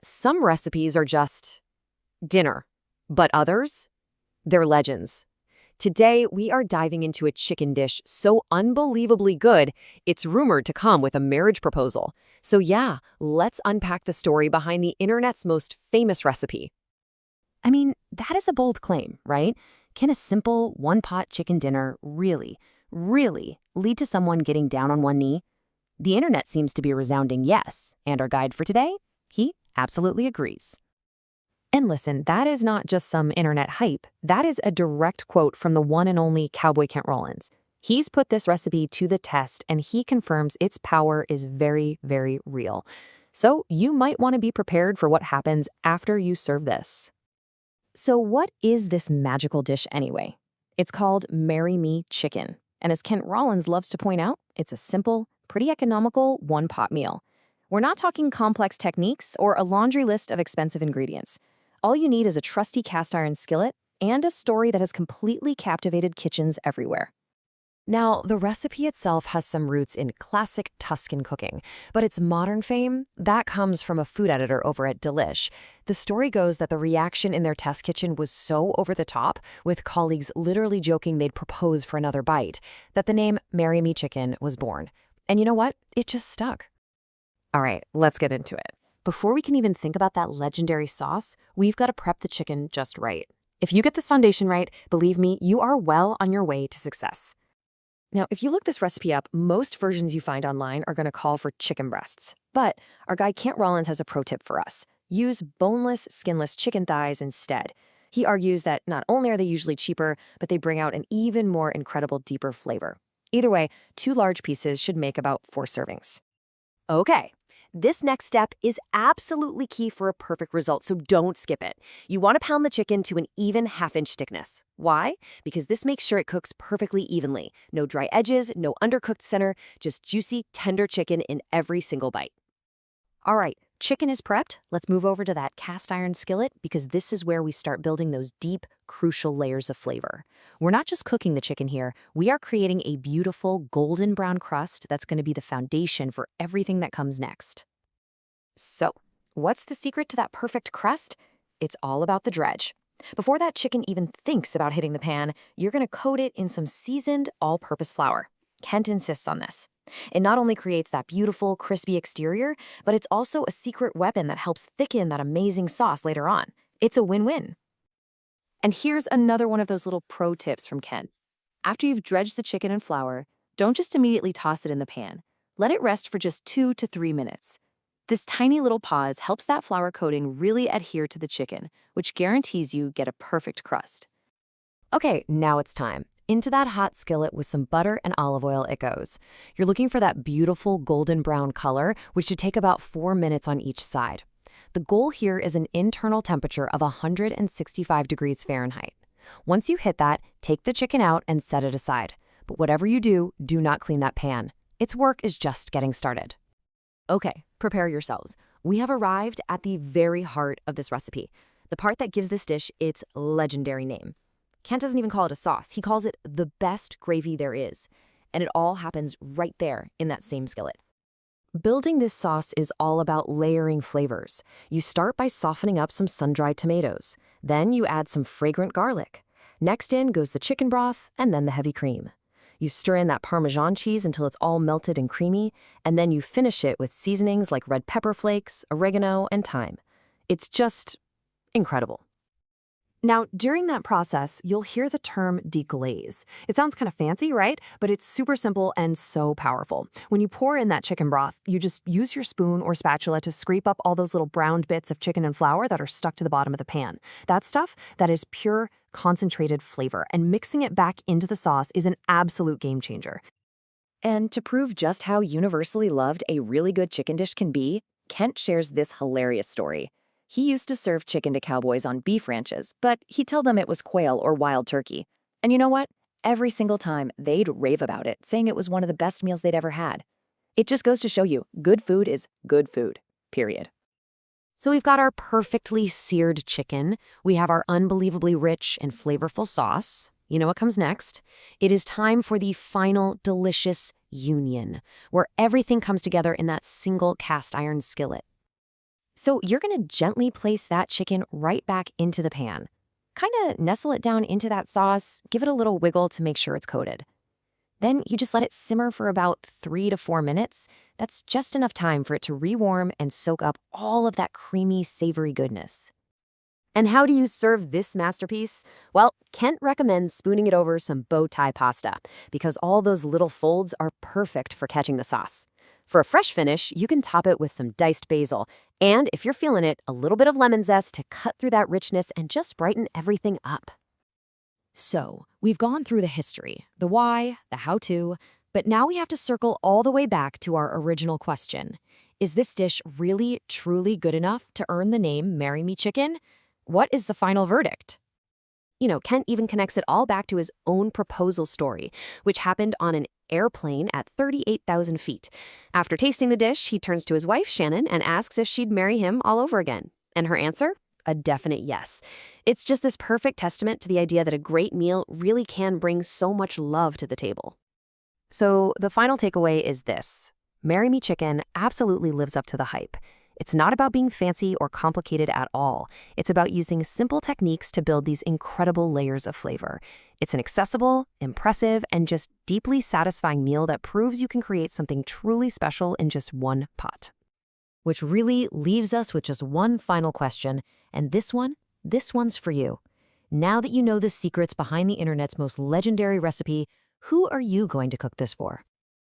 Some recipes are just dinner, but others, they're legends. Today, we are diving into a chicken dish so unbelievably good, it's rumored to come with a marriage proposal. So yeah, let's unpack the story behind the internet's most famous recipe. I mean, that is a bold claim, right? Can a simple one-pot chicken dinner really lead to someone getting down on one knee? The internet seems to be a resounding yes, and our guide for today? He absolutely agrees. And listen, that is not just some internet hype. That is a direct quote from the one and only Cowboy Kent Rollins. He's put this recipe to the test, and he confirms its power is very real. So you might want to be prepared for what happens after you serve this. So what is this magical dish anyway? It's called Marry Me Chicken. And as Kent Rollins loves to point out, it's a simple, pretty economical one-pot meal. We're not talking complex techniques or a laundry list of expensive ingredients. All you need is a trusty cast iron skillet and a story that has completely captivated kitchens everywhere. Now, the recipe itself has some roots in classic Tuscan cooking, but its modern fame, that comes from a food editor over at Delish. The story goes that the reaction in their test kitchen was so over the top, with colleagues literally joking they'd propose for another bite, that the name Marry Me Chicken was born. And you know what? It just stuck. All right, let's get into it. Before we can even think about that legendary sauce, we've got to prep the chicken just right. If you get this foundation right, believe me, you are well on your way to success. Now, if you look this recipe up, most versions you find online are going to call for chicken breasts. But our guy Kent Rollins has a pro tip for us. Use boneless, skinless chicken thighs instead. He argues that not only are they usually cheaper, but they bring out an even more incredible, deeper flavor. Either way, 2 large pieces should make about 4 servings. Okay. This next step is absolutely key for a perfect result, so don't skip it. You want to pound the chicken to an even half-inch thickness. Why? Because this makes sure it cooks perfectly evenly. No dry edges, no undercooked center, just juicy, tender chicken in every single bite. All right, chicken is prepped. Let's move over to that cast iron skillet because this is where we start building those deep, crucial layers of flavor. We're not just cooking the chicken here, we are creating a beautiful golden brown crust that's going to be the foundation for everything that comes next. So, what's the secret to that perfect crust? It's all about the dredge. Before that chicken even thinks about hitting the pan, you're going to coat it in some seasoned all-purpose flour. Kent insists on this. It not only creates that beautiful, crispy exterior, but it's also a secret weapon that helps thicken that amazing sauce later on. It's a win-win. And here's another one of those little pro tips from Kent. After you've dredged the chicken in flour, don't just immediately toss it in the pan. Let it rest for just 2 to 3 minutes. This tiny little pause helps that flour coating really adhere to the chicken, which guarantees you get a perfect crust. Okay, now it's time. Into that hot skillet with some butter and olive oil it goes. You're looking for that beautiful golden brown color, which should take about 4 minutes on each side. The goal here is an internal temperature of 165 degrees Fahrenheit. Once you hit that, take the chicken out and set it aside. But whatever you do, do not clean that pan. Its work is just getting started. Okay, prepare yourselves. We have arrived at the very heart of this recipe, the part that gives this dish its legendary name. Kent doesn't even call it a sauce. He calls it the best gravy there is. And it all happens right there in that same skillet. Building this sauce is all about layering flavors. You start by softening up some sun-dried tomatoes. Then you add some fragrant garlic. Next in goes the chicken broth and then the heavy cream. You stir in that Parmesan cheese until it's all melted and creamy, and then you finish it with seasonings like red pepper flakes, oregano, and thyme. It's just incredible. Now, during that process, you'll hear the term deglaze. It sounds kind of fancy, right? But it's super simple and so powerful. When you pour in that chicken broth, you just use your spoon or spatula to scrape up all those little browned bits of chicken and flour that are stuck to the bottom of the pan. That stuff, that is pure, concentrated flavor, and mixing it back into the sauce is an absolute game changer. And to prove just how universally loved a really good chicken dish can be, Kent shares this hilarious story. He used to serve chicken to cowboys on beef ranches, but he'd tell them it was quail or wild turkey. And you know what? Every single time, they'd rave about it, saying it was one of the best meals they'd ever had. It just goes to show you, good food is good food, period. So we've got our perfectly seared chicken. We have our unbelievably rich and flavorful sauce. You know what comes next? It is time for the final delicious union, where everything comes together in that single cast iron skillet. So you're going to gently place that chicken right back into the pan. Kind of nestle it down into that sauce, give it a little wiggle to make sure it's coated. Then you just let it simmer for about 3 to 4 minutes. That's just enough time for it to rewarm and soak up all of that creamy, savory goodness. And how do you serve this masterpiece? Well, Kent recommends spooning it over some bow tie pasta because all those little folds are perfect for catching the sauce. For a fresh finish, you can top it with some diced basil, and if you're feeling it, a little bit of lemon zest to cut through that richness and just brighten everything up. So, we've gone through the history, the why, the how-to, but now we have to circle all the way back to our original question. Is this dish really, truly good enough to earn the name Marry Me Chicken? What is the final verdict? Kent even connects it all back to his own proposal story, which happened on an airplane at 38,000 feet. After tasting the dish, he turns to his wife, Shannon, and asks if she'd marry him all over again. And her answer? A definite yes. It's just this perfect testament to the idea that a great meal really can bring so much love to the table. So the final takeaway is this. Marry Me Chicken absolutely lives up to the hype. It's not about being fancy or complicated at all. It's about using simple techniques to build these incredible layers of flavor. It's an accessible, impressive, and just deeply satisfying meal that proves you can create something truly special in just one pot. Which really leaves us with just one final question, and this one's for you. Now that you know the secrets behind the internet's most legendary recipe, who are you going to cook this for?